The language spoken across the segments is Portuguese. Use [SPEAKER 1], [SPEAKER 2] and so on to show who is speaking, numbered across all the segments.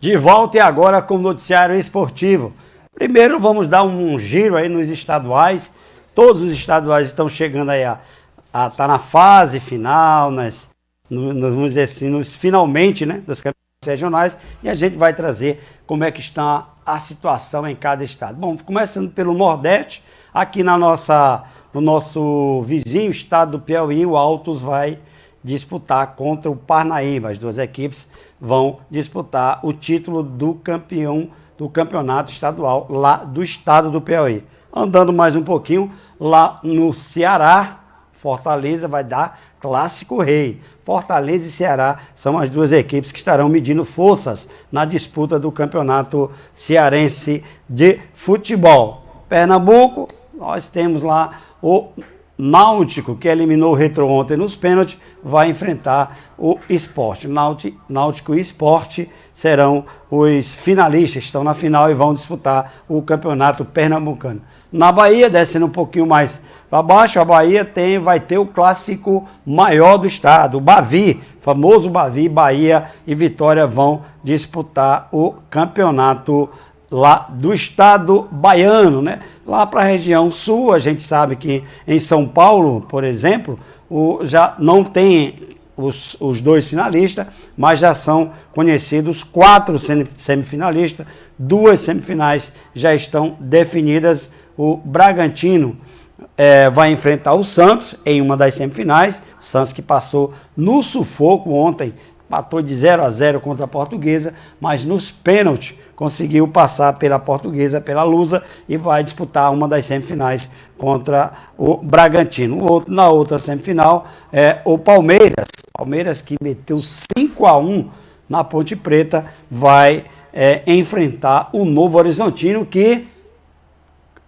[SPEAKER 1] De volta e agora com o noticiário esportivo. Primeiro vamos dar um giro aí nos estaduais. Todos os estaduais estão chegando aí tá na fase final, vamos dizer assim, finalmente, né, dos campeonatos regionais, e a gente vai trazer como é que está a situação em cada estado. Bom, começando pelo Nordeste, aqui no nosso vizinho estado do Piauí, o Altos vai disputar contra o Parnaíba. As duas equipes vão disputar o título do campeão do campeonato estadual lá do estado do Piauí. Andando mais um pouquinho, lá no Ceará, Fortaleza vai dar Clássico Rei. Fortaleza e Ceará são as duas equipes que estarão medindo forças na disputa do campeonato cearense de futebol. Pernambuco, nós temos lá o Náutico, que eliminou o Retro ontem nos pênaltis, vai enfrentar o Sport. Náutico e Sport serão os finalistas, estão na final e vão disputar o campeonato pernambucano. Na Bahia, descendo um pouquinho mais para baixo, a Bahia vai ter o clássico maior do estado, o Bavi, famoso Bavi. Bahia e Vitória vão disputar o campeonato lá do estado baiano, né? Lá para a região sul, a gente sabe que em São Paulo, por exemplo, já não tem os dois finalistas, mas já são conhecidos 4 semifinalistas, 2 semifinais já estão definidas. O Bragantino vai enfrentar o Santos em uma das semifinais, Santos que passou no sufoco ontem, empatou de 0-0 contra a Portuguesa, mas nos pênaltis conseguiu passar pela Portuguesa, pela Lusa, e vai disputar uma das semifinais contra o Bragantino. Na outra semifinal o Palmeiras que meteu 5-1 na Ponte Preta, vai enfrentar o Novo Horizontino, que,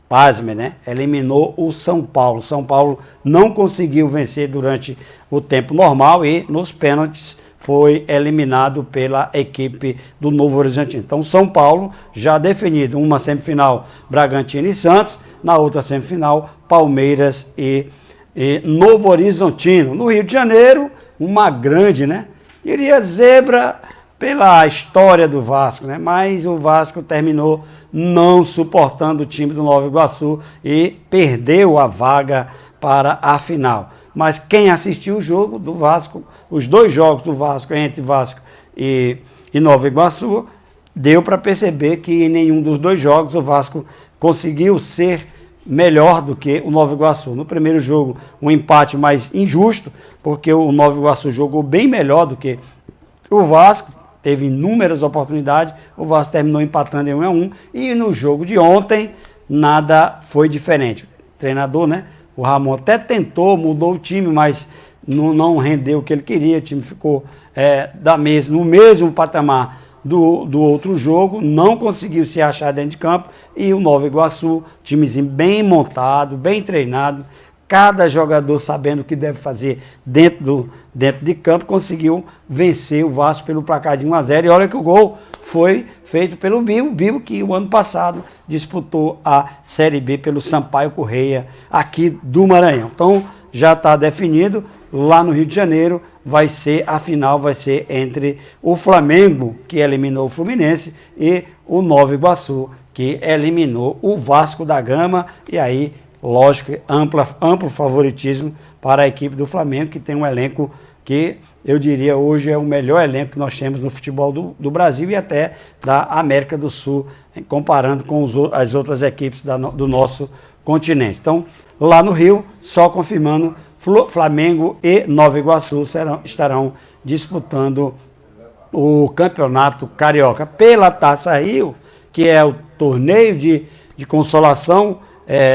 [SPEAKER 1] pasme, né, eliminou o São Paulo. São Paulo não conseguiu vencer durante o tempo normal e nos pênaltis foi eliminado pela equipe do Novo Horizontino. Então, São Paulo já definido, uma semifinal Bragantino e Santos, na outra semifinal Palmeiras e Novo Horizontino. No Rio de Janeiro, uma grande, né, diria zebra pela história do Vasco, né? Mas o Vasco terminou não suportando o time do Nova Iguaçu e perdeu a vaga para a final. Mas quem assistiu o jogo do Vasco, os dois jogos do Vasco, entre Vasco e Nova Iguaçu, deu para perceber que em nenhum dos dois jogos o Vasco conseguiu ser melhor do que o Nova Iguaçu. No primeiro jogo, um empate mais injusto, porque o Nova Iguaçu jogou bem melhor do que o Vasco, teve inúmeras oportunidades, o Vasco terminou empatando em 1-1, e no jogo de ontem nada foi diferente. O treinador, né, o Ramon, até tentou, mudou o time, mas não rendeu o que ele queria. O time ficou no mesmo patamar do outro jogo, não conseguiu se achar dentro de campo, e o Nova Iguaçu, timezinho bem montado, bem treinado, cada jogador sabendo o que deve fazer dentro de campo, conseguiu vencer o Vasco pelo placar de 1-0. E olha que o gol foi feito pelo Bibo, que o ano passado disputou a Série B pelo Sampaio Corrêa, aqui do Maranhão. Então, já está definido, lá no Rio de Janeiro, a final vai ser entre o Flamengo, que eliminou o Fluminense, e o Nova Iguaçu, que eliminou o Vasco da Gama. E aí, lógico, amplo favoritismo para a equipe do Flamengo, que tem um elenco que eu diria hoje é o melhor elenco que nós temos no futebol do Brasil e até da América do Sul, comparando com as outras equipes do nosso continente. Então, lá no Rio, só confirmando, Flamengo e Nova Iguaçu estarão disputando o Campeonato Carioca. Pela Taça Rio, que é o torneio de consolação,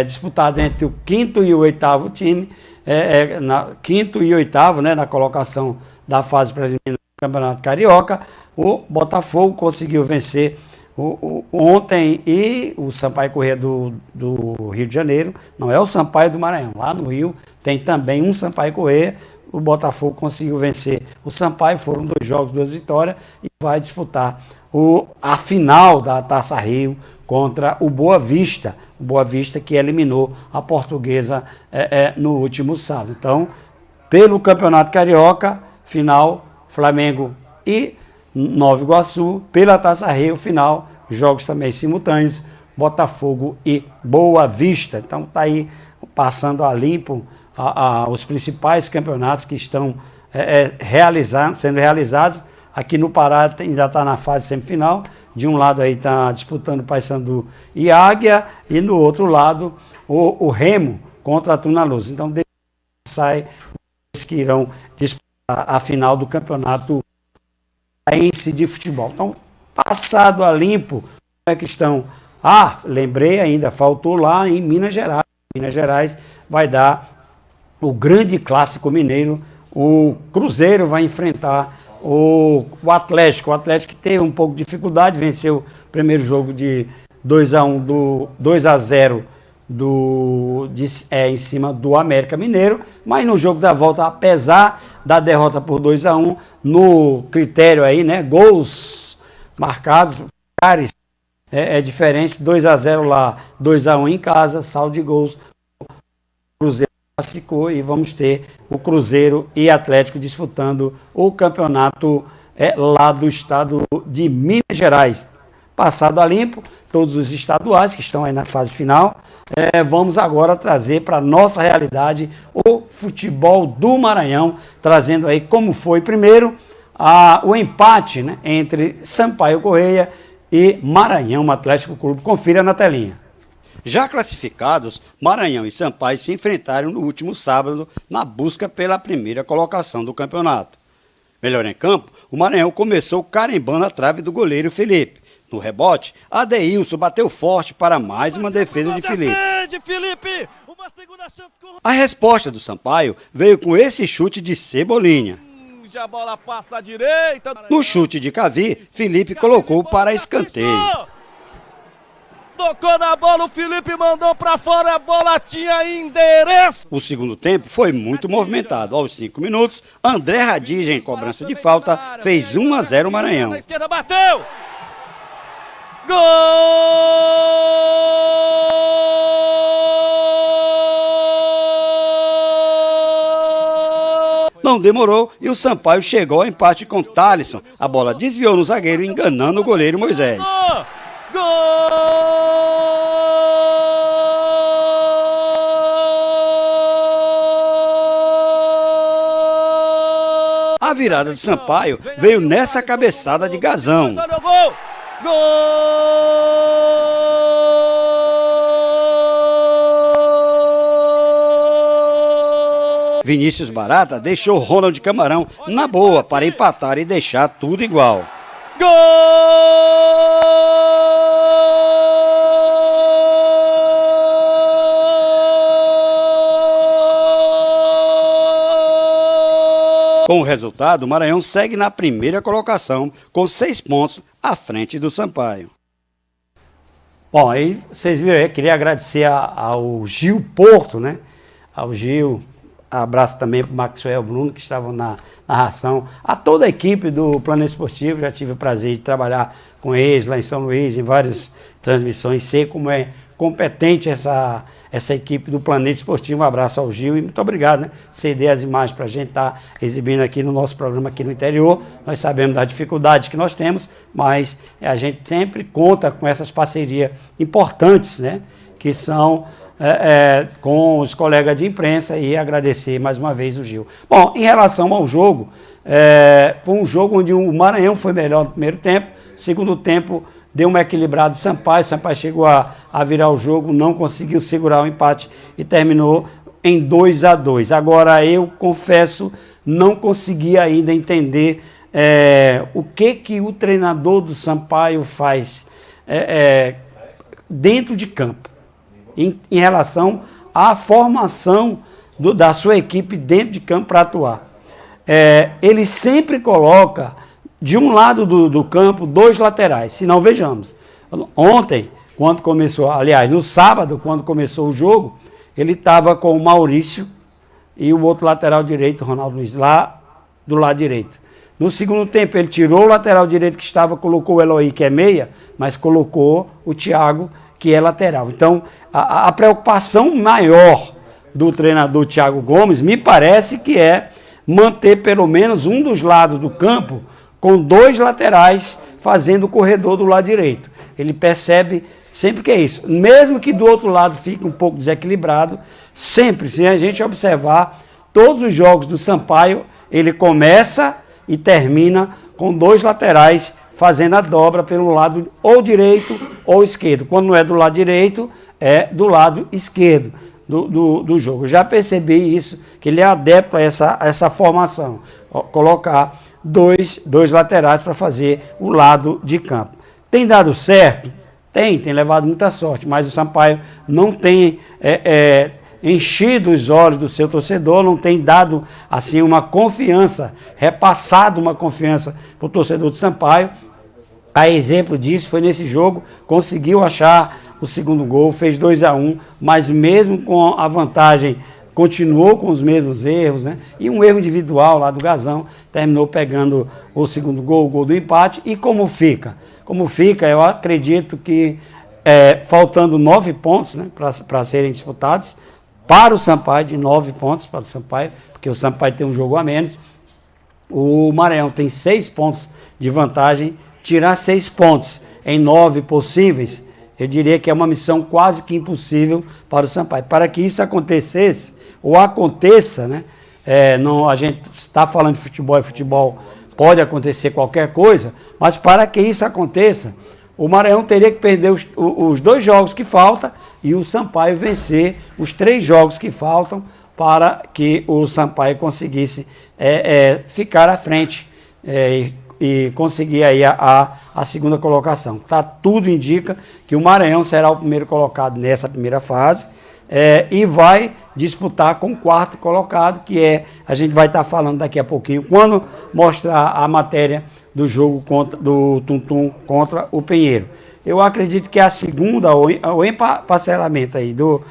[SPEAKER 1] disputado entre o 5º e o 8º time, quinto e oitavo, né, na colocação da fase preliminar do Campeonato Carioca. O Botafogo conseguiu vencer ontem, e o Sampaio Corrêa do Rio de Janeiro, não é o Sampaio do Maranhão, lá no Rio tem também um Sampaio Corrêa. O Botafogo conseguiu vencer o Sampaio, foram 2 jogos, 2 vitórias, e vai disputar a final da Taça Rio contra o Boa Vista. O Boa Vista que eliminou a Portuguesa no último sábado. Então, pelo Campeonato Carioca, final Flamengo e Nova Iguaçu, pela Taça Rio, final, jogos também simultâneos, Botafogo e Boa Vista. Então tá aí passando a limpo os principais campeonatos que estão sendo realizados. Aqui no Pará ainda está na fase semifinal. De um lado aí está disputando Paysandu e Águia, e no outro lado o Remo contra a Tuna Luz. Então sai os que irão disputar a final do campeonato paraense de futebol. Então, passado a limpo, como é que estão? Lembrei ainda, faltou lá em Minas Gerais. Minas Gerais vai dar o grande clássico mineiro. O Cruzeiro vai enfrentar o Atlético. O Atlético que teve um pouco de dificuldade, venceu o primeiro jogo de 2-0 em cima do América Mineiro, mas no jogo da volta, apesar da derrota por 2-1, no critério aí, né, gols marcados, diferente, 2-0 lá, 2-1 em casa, saldo de gols, o Cruzeiro classificou e vamos ter o Cruzeiro e Atlético disputando o campeonato lá do estado de Minas Gerais. Passado a limpo, todos os estaduais que estão aí na fase final, vamos agora trazer para a nossa realidade o futebol do Maranhão, trazendo aí como foi primeiro o empate, né, entre Sampaio Corrêa e Maranhão Atlético Clube. Confira na telinha.
[SPEAKER 2] Já classificados, Maranhão e Sampaio se enfrentaram no último sábado na busca pela primeira colocação do campeonato. Melhor em campo, o Maranhão começou carimbando a trave do goleiro Felipe. No rebote, Adeilson bateu forte para mais uma defesa de Felipe. A resposta do Sampaio veio com esse chute de Cebolinha.
[SPEAKER 3] A bola passa à direita.
[SPEAKER 2] No chute de Cavi, Felipe colocou para escanteio.
[SPEAKER 3] Tocou na bola, o Felipe mandou para fora, a bola tinha endereço.
[SPEAKER 2] O segundo tempo foi muito movimentado. Aos 5 minutos, André Radija, em cobrança de falta, fez 1-0 o Maranhão.
[SPEAKER 3] Na esquerda bateu. Gol!
[SPEAKER 2] Não demorou e o Sampaio chegou ao empate com Thalisson. A bola desviou no zagueiro, enganando o goleiro Moisés.
[SPEAKER 3] Gol!
[SPEAKER 2] A virada do Sampaio veio nessa cabeçada de Gazão.
[SPEAKER 3] Gol!
[SPEAKER 2] Vinícius Barata deixou Ronald Camarão na boa para empatar e deixar tudo igual.
[SPEAKER 3] Gol!
[SPEAKER 2] Com o resultado, o Maranhão segue na primeira colocação com 6 pontos à frente do Sampaio.
[SPEAKER 1] Bom, aí vocês viram aí, queria agradecer ao Gil Porto, né? Ao Gil, abraço também para o Maxwell Bruno, que estavam na narração, a toda a equipe do Plano Esportivo. Já tive o prazer de trabalhar com eles lá em São Luís, em várias transmissões, sei como é competente essa equipe do Planeta Esportivo. Um abraço ao Gil e muito obrigado, né? Ceder as imagens para a gente estar exibindo aqui no nosso programa aqui no interior. Nós sabemos das dificuldades que nós temos, mas a gente sempre conta com essas parcerias importantes, né? Que são com os colegas de imprensa, e agradecer mais uma vez o Gil. Bom, em relação ao jogo, foi um jogo onde o Maranhão foi melhor no primeiro tempo, segundo tempo deu uma equilibrada do Sampaio chegou a virar o jogo, não conseguiu segurar o empate e terminou em 2-2. Agora, eu confesso, não consegui ainda entender o que o treinador do Sampaio faz dentro de campo, em relação à formação da sua equipe dentro de campo para atuar. Ele sempre coloca de um lado do campo 2 laterais, se não vejamos. Ontem, quando começou, aliás, no sábado, quando começou o jogo, ele estava com o Maurício e o outro lateral direito, o Ronaldo Luiz, lá do lado direito. No segundo tempo, ele tirou o lateral direito que estava, colocou o Eloy, que é meia, mas colocou o Thiago, que é lateral. Então, a preocupação maior do treinador Thiago Gomes, me parece que é manter pelo menos um dos lados do campo com 2 laterais fazendo o corredor do lado direito. Ele percebe sempre que é isso. Mesmo que do outro lado fique um pouco desequilibrado, sempre, se a gente observar, todos os jogos do Sampaio, ele começa e termina com 2 laterais fazendo a dobra pelo lado ou direito ou esquerdo. Quando não é do lado direito, é do lado esquerdo do jogo. Eu já percebi isso, que ele é adepto a essa formação. Colocar dois laterais para fazer o lado de campo. Tem dado certo? Tem levado muita sorte, mas o Sampaio não tem enchido os olhos do seu torcedor, não tem dado assim uma confiança, repassado uma confiança para o torcedor do Sampaio. A exemplo disso foi nesse jogo, conseguiu achar o segundo gol, fez 2-1, mas mesmo com a vantagem, continuou com os mesmos erros, né? E um erro individual lá do Gazão, terminou pegando o segundo gol, o gol do empate. E como fica? Como fica, eu acredito que faltando 9 pontos, né, para serem disputados, para o Sampaio, de 9 pontos para o Sampaio, porque o Sampaio tem um jogo a menos, o Maranhão tem 6 pontos de vantagem. Tirar 6 pontos em 9 possíveis, eu diria que é uma missão quase que impossível para o Sampaio. Para que isso acontecesse, ou aconteça, né? A gente está falando de futebol, e futebol pode acontecer qualquer coisa, mas para que isso aconteça, o Maranhão teria que perder os 2 jogos que faltam e o Sampaio vencer os 3 jogos que faltam para que o Sampaio conseguisse ficar à frente e conseguir aí a segunda colocação. Tudo indica que o Maranhão será o primeiro colocado nessa primeira fase e vai disputar com o 4º colocado, que a gente vai estar falando daqui a pouquinho, quando mostrar a matéria do jogo do Tum-Tum contra o Pinheiro. Eu acredito que a segunda, o emparcelamento aí do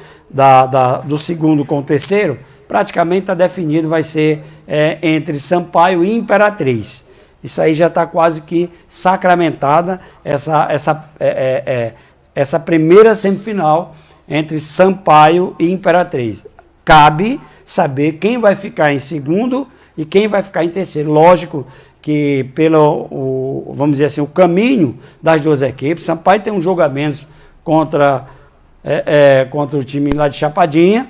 [SPEAKER 1] segundo com o terceiro, praticamente está definido, vai ser entre Sampaio e Imperatriz. Isso aí já está quase que sacramentada, essa primeira semifinal entre Sampaio e Imperatriz. Cabe saber quem vai ficar em segundo e quem vai ficar em terceiro. Lógico que vamos dizer assim, o caminho das 2 equipes, Sampaio tem um jogo a menos contra o time lá de Chapadinha,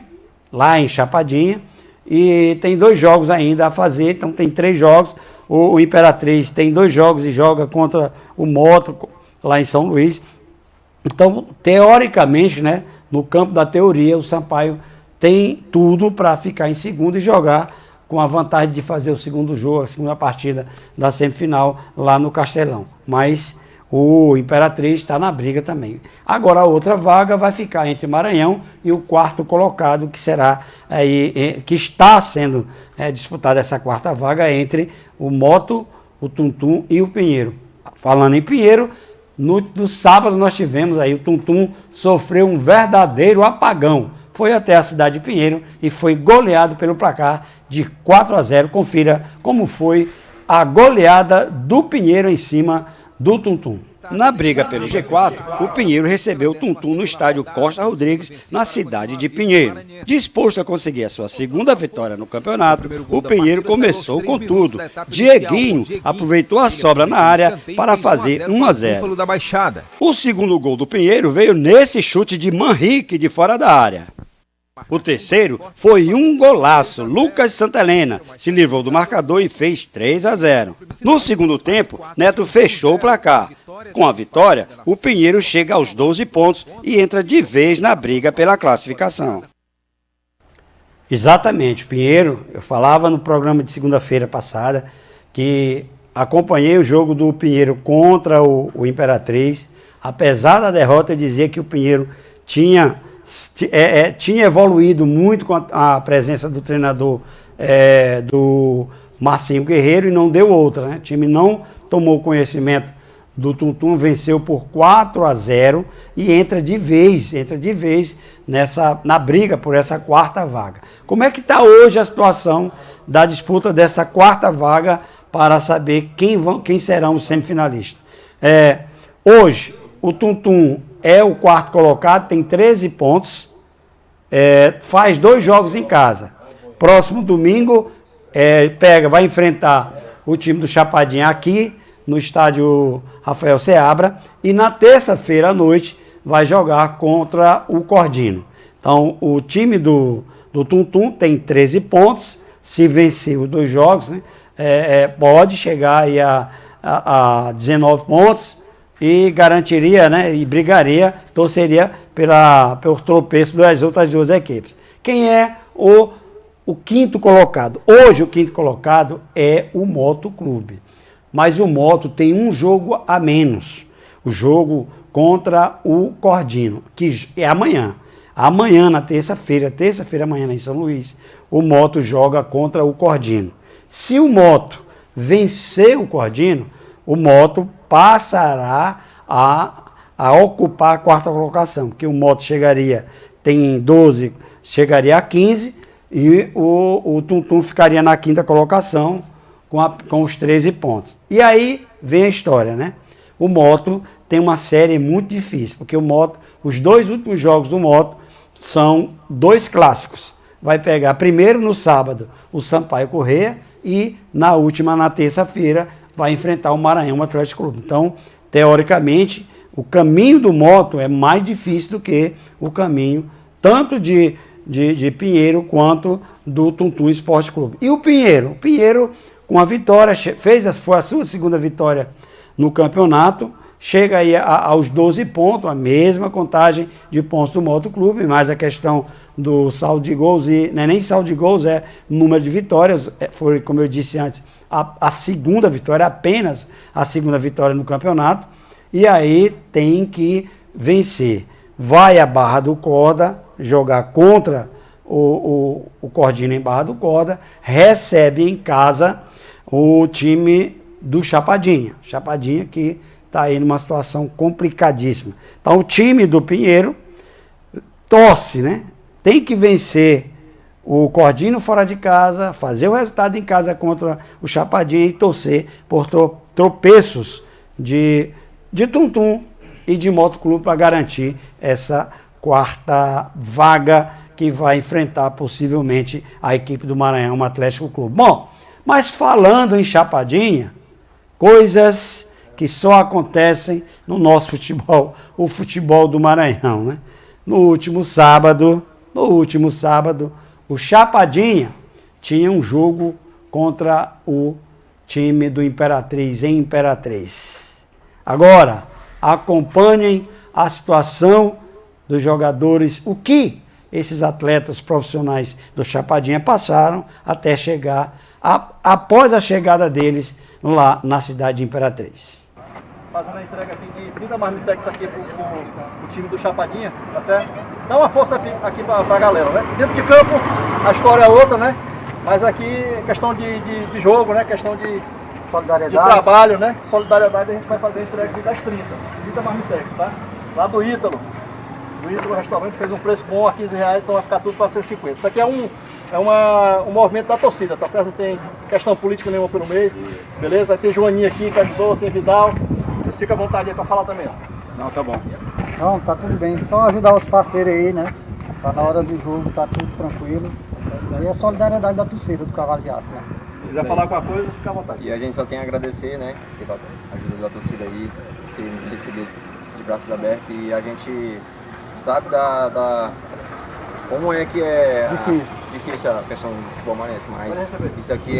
[SPEAKER 1] lá em Chapadinha, e tem 2 jogos ainda a fazer, então tem 3 jogos. O Imperatriz tem 2 jogos e joga contra o Moto, lá em São Luís. Então, teoricamente, né, no campo da teoria, o Sampaio tem tudo para ficar em segundo e jogar com a vantagem de fazer o segundo jogo, a segunda partida da semifinal lá no Castelão. Mas o Imperatriz está na briga também. Agora a outra vaga vai ficar entre Maranhão e o 4º colocado, que será que está sendo disputada essa 4ª vaga entre o Moto, o Tum-Tum e o Pinheiro. Falando em Pinheiro, no sábado nós tivemos aí, o Tum-Tum sofreu um verdadeiro apagão. Foi até a cidade de Pinheiro e foi goleado pelo placar de 4-0. Confira como foi a goleada do Pinheiro em cima do Tum-Tum.
[SPEAKER 2] Na briga pelo G4, o Pinheiro recebeu o Tum-Tum no estádio Costa Rodrigues, na cidade de Pinheiro. Disposto a conseguir a sua segunda vitória no campeonato, o Pinheiro começou com tudo. Dieguinho aproveitou a sobra na área para fazer 1-0. O segundo gol do Pinheiro veio nesse chute de Manrique de fora da área. O terceiro foi um golaço. Lucas Santelena se livrou do marcador e fez 3-0. No segundo tempo, Neto fechou o placar. Com a vitória, o Pinheiro chega aos 12 pontos e entra de vez na briga pela classificação.
[SPEAKER 1] Exatamente, o Pinheiro, eu falava no programa de segunda-feira passada que acompanhei o jogo do Pinheiro contra o Imperatriz. Apesar da derrota, eu dizia que o Pinheiro tinha evoluído muito com a presença do treinador do Marcinho Guerreiro e não deu outra, né? O time não tomou conhecimento do Tum-Tum, venceu por 4-0 e entra de vez na briga por essa 4ª vaga. Como é que está hoje a situação da disputa dessa 4ª vaga para saber quem serão os semifinalistas? Hoje, o Tum-Tum é o 4º colocado, tem 13 pontos, faz 2 jogos em casa. Próximo domingo vai enfrentar o time do Chapadinha aqui no estádio Rafael Seabra, e na terça-feira à noite vai jogar contra o Cordino. Então, o time do Tum Tum tem 13 pontos, se vencer os 2 jogos, né, pode chegar aí a 19 pontos e garantiria, né, e brigaria, torceria pelo tropeço das outras 2 equipes. Quem é o quinto colocado? Hoje o quinto colocado é o Moto Clube. Mas o Moto tem um jogo a menos. O jogo contra o Cordino, que é amanhã. Amanhã, na terça-feira amanhã em São Luís, o Moto joga contra o Cordino. Se o Moto vencer o Cordino, o Moto passará a ocupar a 4ª colocação, porque o Moto tem 12, chegaria a 15, e o Tum Tum ficaria na 5ª colocação com os 13 pontos. E aí vem a história, né? O Moto tem uma série muito difícil, porque os 2 últimos jogos do Moto são 2 clássicos. Vai pegar primeiro no sábado o Sampaio Corrêa e na terça-feira, vai enfrentar o Maranhão Atlético Clube. Então, teoricamente, o caminho do Moto é mais difícil do que o caminho tanto de Pinheiro quanto do Tum Tum Esporte Clube. E o Pinheiro? O Pinheiro, com a vitória, foi a sua 2ª vitória no campeonato, chega aí aos 12 pontos, a mesma contagem de pontos do Moto Clube, mas a questão do saldo de gols, e não é nem saldo de gols, é número de vitórias, foi, como eu disse antes, a 2ª vitória, apenas a 2ª vitória no campeonato, e aí tem que vencer. Vai a Barra do Corda jogar contra o Cordino em Barra do Corda, recebe em casa o time do Chapadinha. Chapadinha que está aí numa situação complicadíssima. Então o time do Pinheiro torce, né? Tem que vencer o Cordino fora de casa, fazer o resultado em casa contra o Chapadinha e torcer por tropeços de Tum Tum e de Moto Clube para garantir essa 4ª vaga que vai enfrentar possivelmente a equipe do Maranhão Atlético Clube. Bom, mas falando em Chapadinha, coisas que só acontecem no nosso futebol, o futebol do Maranhão, né? No último sábado, o Chapadinha tinha um jogo contra o time do Imperatriz, em Imperatriz. Agora, acompanhem a situação dos jogadores, o que esses atletas profissionais do Chapadinha passaram até chegar, após a chegada deles lá na cidade de Imperatriz.
[SPEAKER 4] Fazendo a entrega aqui de 30 marmitex aqui pro time do Chapadinha, tá certo? Dá uma força aqui pra galera, né? Dentro de campo, a história é outra, né? Mas aqui, questão de jogo, né? Questão de trabalho, né? Solidariedade, a gente vai fazer a entrega aqui das 30 marmitex, tá? Lá do Ítalo Restaurante fez um preço bom a R$15, então vai ficar tudo para 150. Isso aqui é um movimento da torcida, tá certo? Não tem questão política nenhuma pelo meio, beleza? Aí tem Joaninha aqui que ajudou, tem Vidal. Vocês ficam à vontade aí para falar também, ó.
[SPEAKER 3] Não, tá bom.
[SPEAKER 5] Não, tá tudo bem. Só ajudar os parceiros aí, né? Tá na hora do jogo, tá tudo tranquilo. E aí é a solidariedade da torcida do Cavalo de Aço, né?
[SPEAKER 4] Se quiser falar alguma coisa, fica à vontade.
[SPEAKER 6] E a gente só tem a agradecer, né? Pela ajuda da torcida aí, ter nos recebido de braços abertos. E a gente sabe como é que é difícil a questão do futebol maranhense, mas isso aqui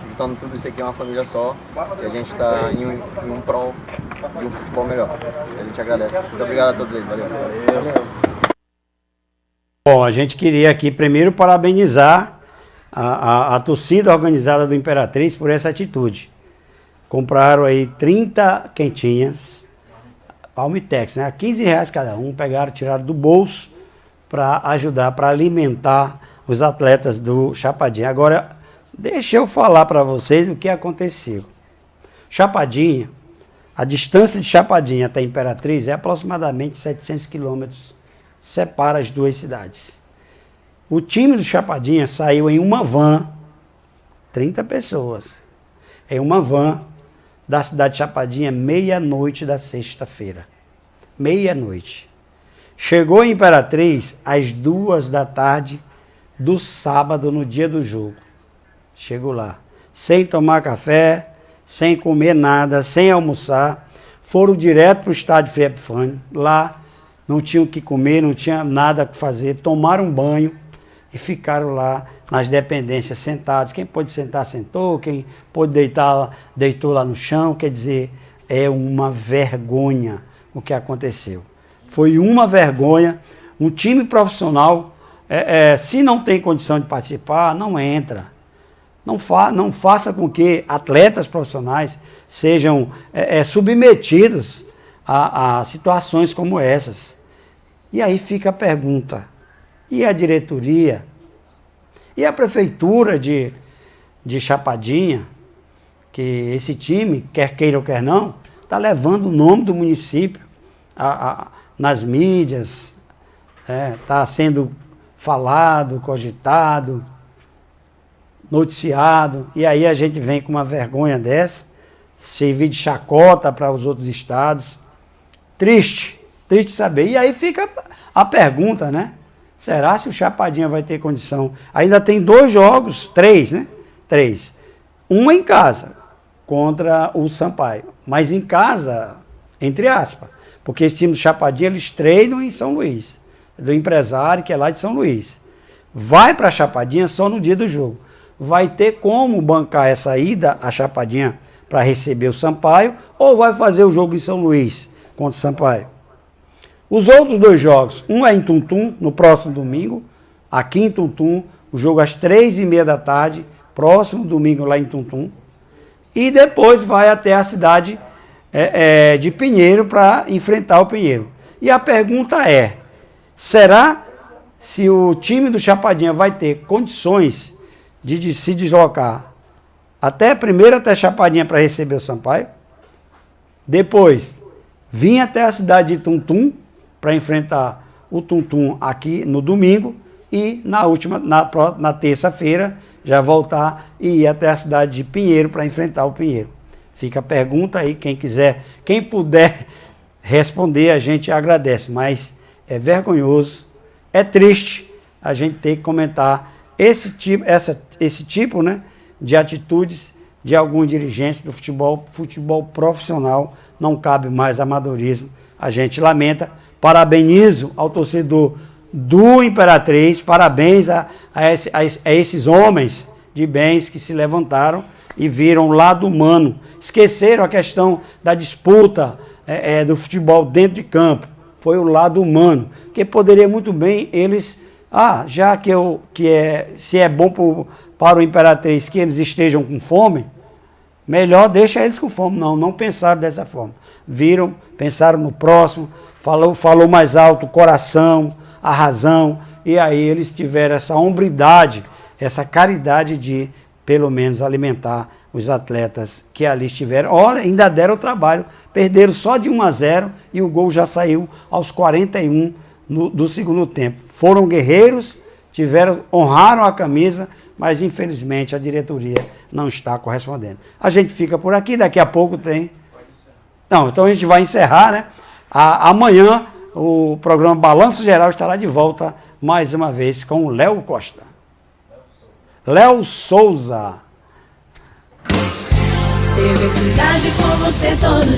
[SPEAKER 6] juntando tudo isso aqui é uma família só e a gente está em um prol de um futebol melhor. A gente agradece. Muito obrigado a todos eles, valeu.
[SPEAKER 1] Bom, a gente queria aqui primeiro parabenizar a torcida organizada do Imperatriz por essa atitude. Compraram aí 30 quentinhas, Palmitex, né? R$15 cada um, tiraram do bolso para ajudar, para alimentar os atletas do Chapadinha. Agora, deixa eu falar para vocês o que aconteceu. Chapadinha, a distância de Chapadinha até Imperatriz é aproximadamente 700 quilômetros, separa as 2 cidades. O time do Chapadinha saiu em uma van, 30 pessoas, em uma van da cidade de Chapadinha, meia-noite da sexta-feira. Meia-noite. Chegou em Imperatriz às 2 da tarde do sábado, no dia do jogo. Chegou lá. sem tomar café, sem comer nada, sem almoçar. Foram direto para o estádio Frei Epifânio. Lá não tinham o que comer, não tinha nada para fazer. Tomaram um banho e ficaram lá nas dependências sentados. Quem pôde sentar, sentou. Quem pôde deitar, deitou lá no chão. Quer dizer, é uma vergonha o que aconteceu. Foi uma vergonha. Um time profissional, se não tem condição de participar, não entra. Não faça com que atletas profissionais sejam submetidos a situações como essas. E aí fica a pergunta, e a diretoria? E a prefeitura de Chapadinha, que esse time, quer queira ou quer não, está levando o nome do município nas mídias, está sendo falado, cogitado, noticiado, e aí a gente vem com uma vergonha dessa, servir de chacota para os outros estados. Triste saber. E aí fica a pergunta, né? Será se o Chapadinha vai ter condição? Ainda tem 2 jogos, 3, né? 3. Um em casa, contra o Sampaio. Mas em casa, entre aspas, porque esse time do Chapadinha, eles treinam em São Luís, do empresário que é lá de São Luís. Vai para Chapadinha só no dia do jogo. Vai ter como bancar essa ida a Chapadinha para receber o Sampaio, ou vai fazer o jogo em São Luís contra o Sampaio? Os outros 2 jogos, um é em Tuntum, no próximo domingo, aqui em Tuntum, o jogo às 3h30 da tarde, próximo domingo lá em Tuntum, e depois vai até a cidade de Pinheiro para enfrentar o Pinheiro. E a pergunta é, será se o time do Chapadinha vai ter condições de se deslocar primeiro até Chapadinha para receber o Sampaio, depois vir até a cidade de Tuntum para enfrentar o Tuntum aqui no domingo e na terça-feira já voltar e ir até a cidade de Pinheiro para enfrentar o Pinheiro. Fica a pergunta aí, quem puder responder, a gente agradece, mas é vergonhoso, é triste a gente ter que comentar esse tipo, né, de atitudes de alguns dirigentes do futebol profissional. Não cabe mais amadorismo, a gente lamenta. Parabenizo ao torcedor do Imperatriz, parabéns a esses homens de bens que se levantaram e viram o lado humano, esqueceram a questão da disputa do futebol dentro de campo, foi o lado humano, que poderia muito bem eles, já se é bom para o Imperatriz que eles estejam com fome, melhor deixa eles com fome. Não pensaram dessa forma, viram, pensaram no próximo, falou mais alto o coração, a razão, e aí eles tiveram essa hombridade, essa caridade de, pelo menos, alimentar os atletas que ali estiveram. Olha, ainda deram o trabalho, perderam só de 1-0 e o gol já saiu aos 41 do segundo tempo. Foram guerreiros, honraram a camisa, mas infelizmente a diretoria não está correspondendo. A gente fica por aqui, daqui a pouco tem... Não, então a gente vai encerrar, né? Amanhã o programa Balanço Geral estará de volta mais uma vez com o Léo Costa. Léo Souza.
[SPEAKER 7] Felicidade com você todo dia.